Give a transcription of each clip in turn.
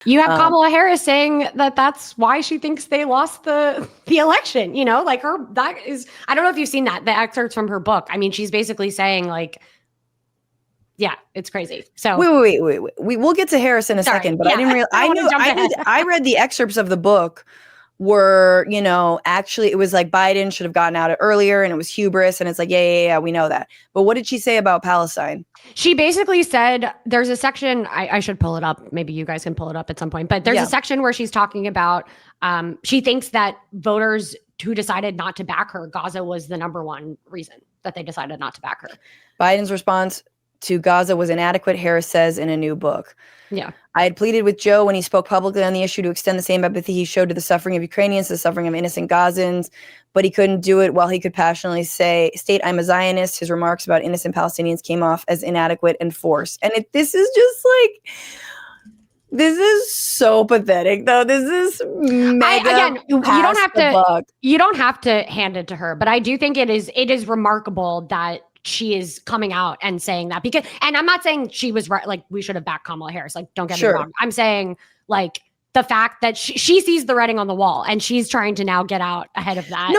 You have Kamala Harris saying that that's why she thinks they lost the election. You know, like that is, I don't know if you've seen that, the excerpts from her book. I mean, she's basically saying like, yeah, it's crazy. So wait. We'll get to Harris in a second, but I didn't realize. I read the excerpts of the book were, actually it was like Biden should have gotten out earlier and it was hubris. And it's like, yeah, we know that. But what did she say about Palestine? She basically said there's a section, I should pull it up. Maybe you guys can pull it up at some point. But there's a section where she's talking about, she thinks that voters who decided not to back her, Gaza was the number one reason that they decided not to back her. Biden's response to Gaza was inadequate, Harris says in a new book. Yeah. I had pleaded with Joe when he spoke publicly on the issue to extend the same empathy he showed to the suffering of Ukrainians, to the suffering of innocent Gazans, but he couldn't do it while he could passionately state I'm a Zionist. His remarks about innocent Palestinians came off as inadequate and forced. And this is just like, this is so pathetic, though. This is mega. You don't have to hand it to her, but I do think it is remarkable that she is coming out and saying that, because, and I'm not saying she was right, like we should have backed Kamala Harris, like don't get me wrong. I'm saying like the fact that she sees the writing on the wall and she's trying to now get out ahead of that.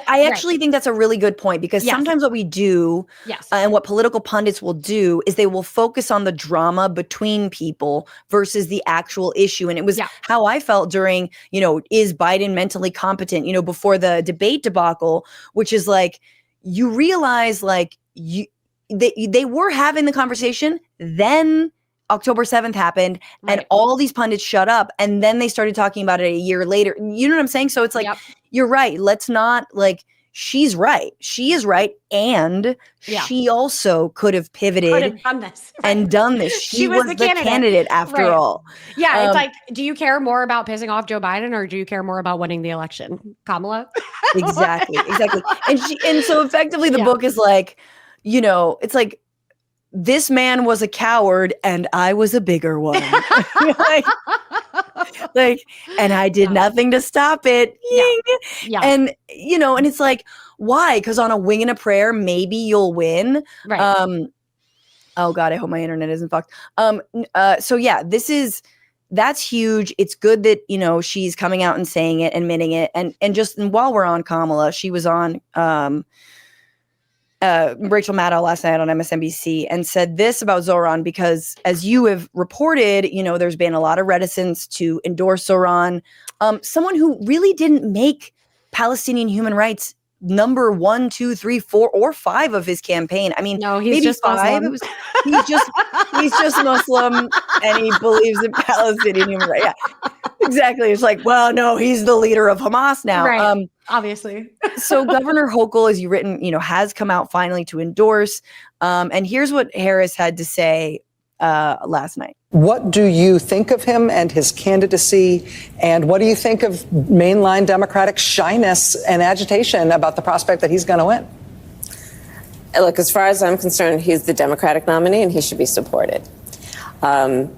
I actually think that's a really good point, because sometimes what we do and what political pundits will do is they will focus on the drama between people versus the actual issue. And it was how I felt during, is Biden mentally competent, before the debate debacle, which is like, you realize like they were having the conversation, then October 7th happened and all these pundits shut up, and then they started talking about it a year later. You know what I'm saying? So it's like, you're right. Let's not like, she's right. She is right. And she also could have pivoted and done this. She was the candidate after all. Yeah. It's like, do you care more about pissing off Joe Biden or do you care more about winning the election? Kamala? Exactly. And so effectively the book is like, it's like, this man was a coward and I was a bigger one. And I did nothing to stop it. And, and it's like, why? Because on a wing and a prayer, maybe you'll win. Right. Oh God, I hope my internet isn't fucked. So yeah, that's huge. It's good that, she's coming out and saying it, admitting it. And while we're on Kamala, she was on, Rachel Maddow last night on MSNBC and said this about Zohran, because as you have reported, there's been a lot of reticence to endorse Zohran, someone who really didn't make Palestinian human rights number 1, 2, 3, 4, or 5 of his campaign. I mean, no, he's just 5. He's just Muslim and he believes in Palestinian human rights. Yeah, exactly. It's like, well, no, he's the leader of Hamas now. Right. Obviously. So Governor Hochul, as you've written, has come out finally to endorse. And here's what Harris had to say last night. What do you think of him and his candidacy? And what do you think of mainline Democratic shyness and agitation about the prospect that he's going to win? Look, as far as I'm concerned, he's the Democratic nominee and he should be supported. Do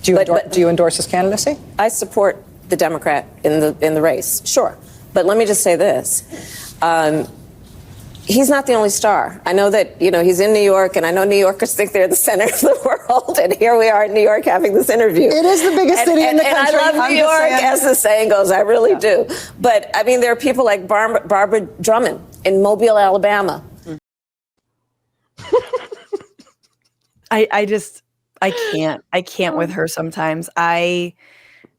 you endorse his candidacy? I support the Democrat in the race, sure. But let me just say this. He's not the only star. I know that, he's in New York, and I know New Yorkers think they're the center of the world, and here we are in New York having this interview. It is the biggest city in the country. And I love New York, as the saying goes. I really do. But, I mean, there are people like Barbara Drummond in Mobile, Alabama. I can't with her sometimes.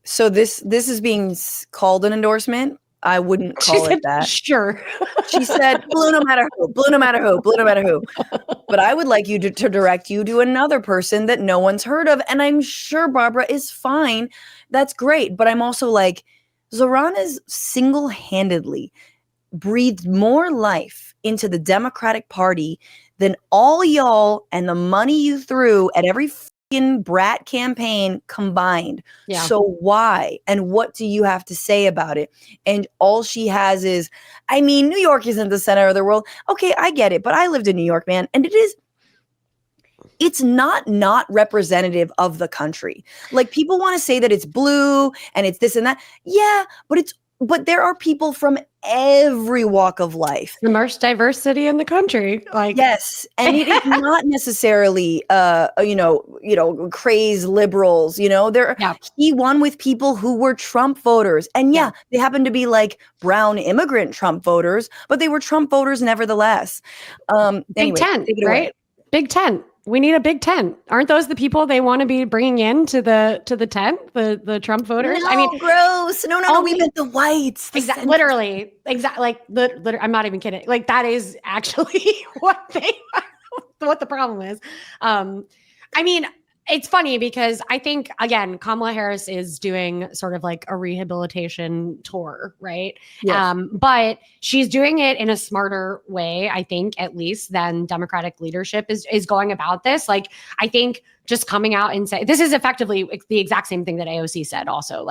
So this is being called an endorsement. I wouldn't call it that. Sure. She said, blue no matter who, blue no matter who, blue no matter who. But I would like you to direct you to another person that no one's heard of. And I'm sure Barbara is fine. That's great. But I'm also like, Zohran is single-handedly breathed more life into the Democratic Party than all y'all and the money you threw at every brat campaign combined. Yeah. So why and what do you have to say about it? And all she has is, I mean, New York isn't the center of the world. Okay, I get it, but I lived in New York, man, and it's not representative of the country. Like, people want to say that it's blue and it's this and that. Yeah, but it's but there are people from every walk of life. The most diverse city in the country. Yes. And it is not necessarily, crazed liberals, he won with people who were Trump voters. And they happen to be like brown immigrant Trump voters, but they were Trump voters nevertheless. Big tent, right? Big tent. We need a big tent. Aren't those the people they want to be bringing in to the tent, the Trump voters? No, I mean, gross. No. We meant the whites. Exactly. Literally. Exactly. I'm not even kidding. Like, that is actually what the problem is. I mean, it's funny because I think, again, Kamala Harris is doing sort of like a rehabilitation tour, right? Yes. But she's doing it in a smarter way, I think, at least, than Democratic leadership is going about this. Like, I think just coming out and say, this is effectively the exact same thing that AOC said also,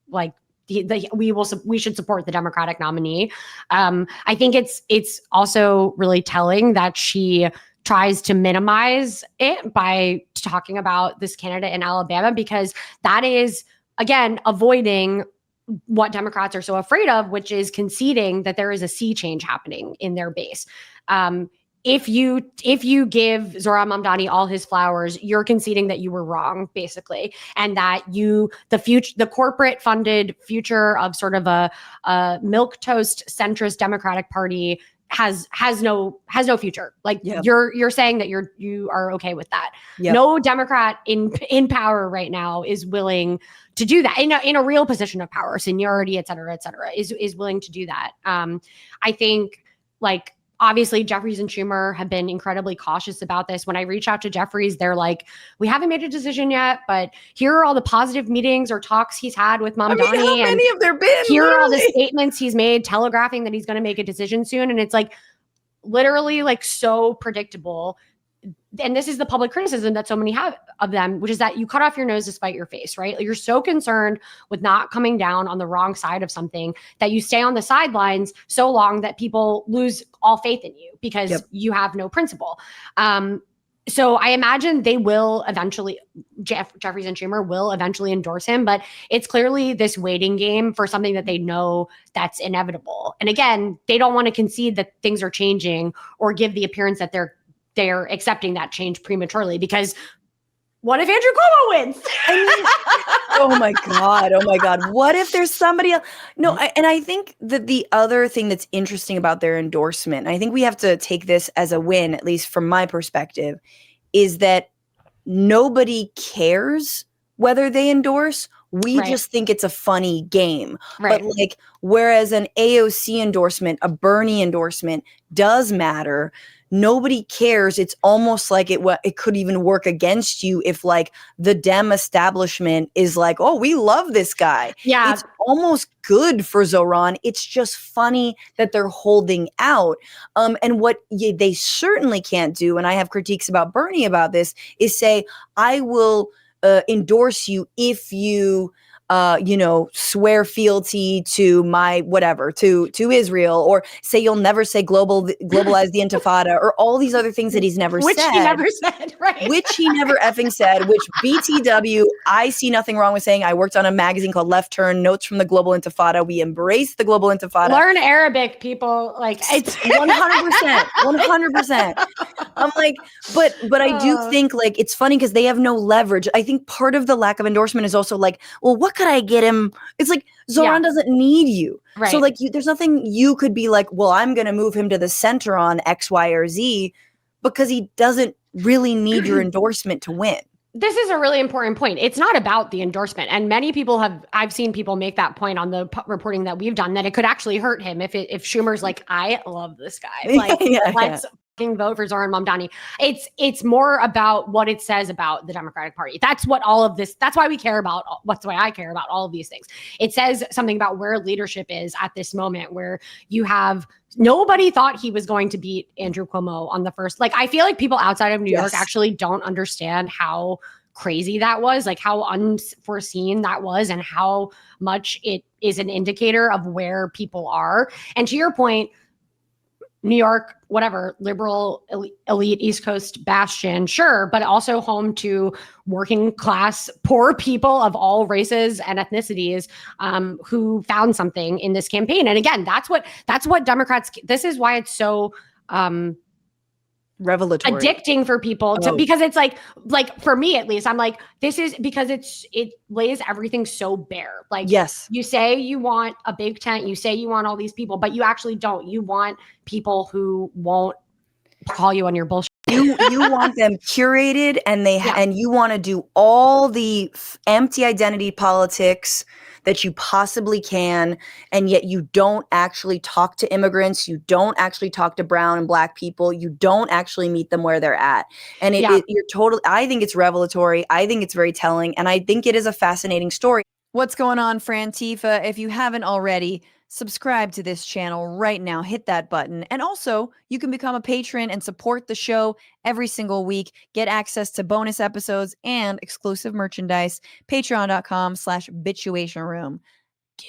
we should support the Democratic nominee. I think it's also really telling that she tries to minimize it by talking about this candidate in Alabama, because that is, again, avoiding what Democrats are so afraid of, which is conceding that there is a sea change happening in their base. If you give Zohran Mamdani all his flowers, you're conceding that you were wrong, basically, and that the corporate funded future of sort of a milquetoast centrist Democratic Party has no future. Like, you're saying that you are okay with that. Yep. No Democrat in power right now is willing to do that in a real position of power, seniority, et cetera, is willing to do that. I think, like, obviously Jeffries and Schumer have been incredibly cautious about this. When I reach out to Jeffries, they're like, we haven't made a decision yet, but here are all the positive meetings or talks he's had with Mamdani. How many have there been? Here are all the statements he's made telegraphing that he's going to make a decision soon. And it's like, literally, like, so predictable. And this is the public criticism that so many have of them, which is that you cut off your nose to spite your face, right? Like, you're so concerned with not coming down on the wrong side of something that you stay on the sidelines so long that people lose all faith in you because you have no principle. So I imagine they will eventually, Jeffries and Schumer will eventually endorse him, but it's clearly this waiting game for something that they know that's inevitable. And again, they don't want to concede that things are changing or give the appearance that they're accepting that change prematurely, because what if Andrew Cuomo wins? I mean, oh my God. What if there's somebody else? No, and I think that the other thing that's interesting about their endorsement, I think we have to take this as a win, at least from my perspective, is that nobody cares whether they endorse. We just think it's a funny game. Right. But like, whereas an AOC endorsement, a Bernie endorsement does matter, nobody cares. It's almost like it could even work against you if, like, the Dem establishment is like, oh, we love this guy. Yeah. It's almost good for Zohran. It's just funny that they're holding out. And what they certainly can't do, and I have critiques about Bernie about this, is say, I will endorse you if you swear fealty to my whatever, to Israel, or say you'll never say globalize the Intifada, or all these other things that he's never said. Which he never said, right? Which he never effing said, which BTW, I see nothing wrong with saying. I worked on a magazine called Left Turn, Notes from the Global Intifada. We embrace the Global Intifada. Learn Arabic, people. Like, it's 100%. I'm like, but I do think, like, it's funny because they have no leverage. I think part of the lack of endorsement is also like, well, what could I get him? It's like, Zohran doesn't need you. Right. So, like, there's nothing you could be like, well, I'm going to move him to the center on X, Y, or Z, because he doesn't really need your endorsement to win. This is a really important point. It's not about the endorsement. And many people I've seen people make that point on the reporting that we've done, that it could actually hurt him if Schumer's like, I love this guy. Like, let's fucking vote for Zohran Mamdani. It's more about what it says about the Democratic Party. That's what all of this, that's why we care about, what's why I care about all of these things. It says something about where leadership is at this moment, where you have, nobody thought he was going to beat Andrew Cuomo on the first. Like, I feel like people outside of New York actually don't understand how crazy that was, like how unforeseen that was, and how much it is an indicator of where people are. And to your point, New York, whatever, liberal elite East Coast bastion, sure, but also home to working class, poor people of all races and ethnicities who found something in this campaign. And again, that's what Democrats. This is why it's so revelatory, addicting for people because it's like for me at least, I'm like, this is because it lays everything so bare. Like, yes, you say you want a big tent, you say you want all these people, but you actually don't. You want people who won't call you on your bullshit. You want them curated, and and you want to do all the empty identity politics that you possibly can, and yet you don't actually talk to immigrants, you don't actually talk to brown and black people, you don't actually meet them where they're at. And you're totally, I think it's revelatory, I think it's very telling, and I think it is a fascinating story. What's going on, Frantifa? If you haven't already, subscribe to this channel right now. Hit that button. And also, you can become a patron and support the show every single week. Get access to bonus episodes and exclusive merchandise. Patreon.com/bitchuation room. Do